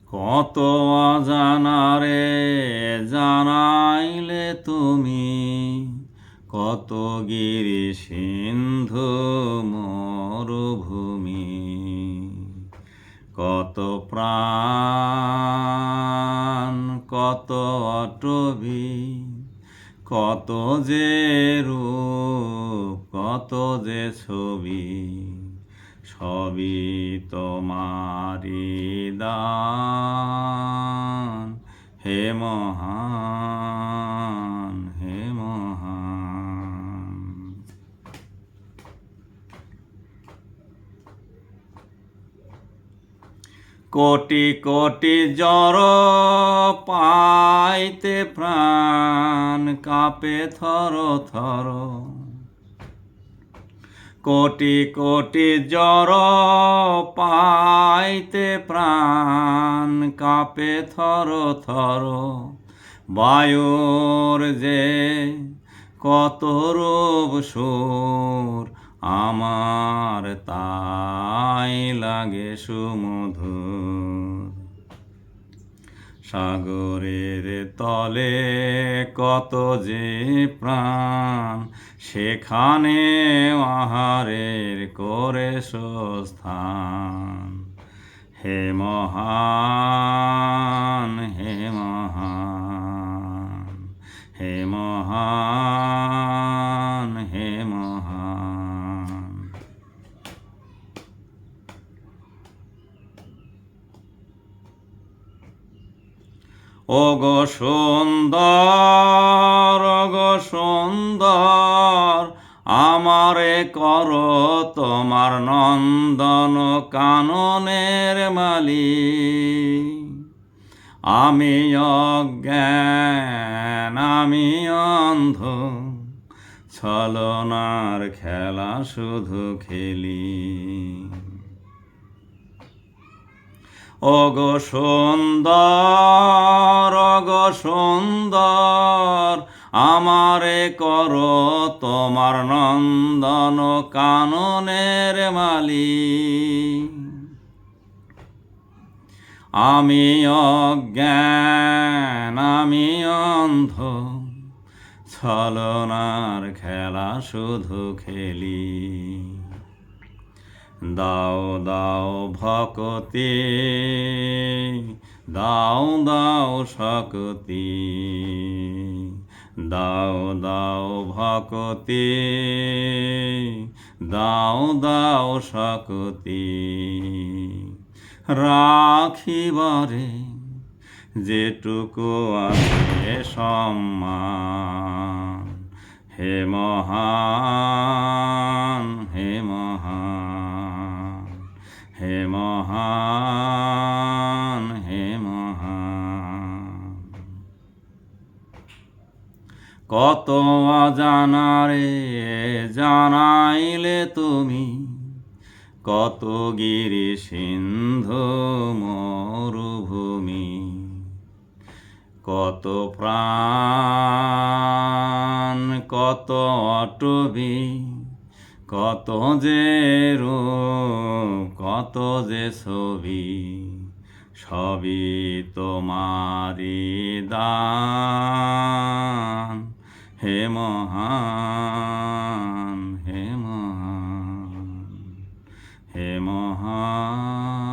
কত অজানারে জানাইলে তুমি, কত গিরি সিন্ধু মরুভূমি, কত প্রাণ কত অটবি, কত যে রূপ কত যে ছবি, সবই তোমারি দান, হে মহান হে মহান। কোটি কোটি জ্বর পাইতে প্রাণ কাঁপে থর থর, কোটি কোটি জ্বর পাইতে প্রাণ কাঁপে থর থর, বায়ুর যে কত রূপ সুর, আমার তাই লাগে সুমধুর। সাগরের তলে কত যে প্রাণ, সেখানে আহারের করে স্থান, হে মহান হে মহান হে মহান হে মহান। ওগো সুন্দর ওগো সুন্দর, আমারে করো তোমার নন্দন কাননের মালিক। আমি অজ্ঞান আমি অন্ধ, ছলনার খেলা শুধু খেলি। ওগো সুন্দর ওগো সুন্দর, আমারে করো তোমার নন্দন কাননের মালিক। আমি অজ্ঞান আমি অন্ধ, ছলনার খেলা শুধু খেলি। দাও দাও ভকতি দাও দাও শক্তি, দাও দাও ভকতি দাও দাও শক্তি, রাখিবারে যেটুকু আছে সম্মান, হে মহান হে মহান হে মহান হে মহান। কত অজানারে জানাইলে তুমি, কত গিরি সিন্ধু মরুভূমি, কত প্রাণ কত অটবি, কত যে রূপ কত যে ছবি, সবই তোমারি দান, হে মহান হে মহান হে মহান।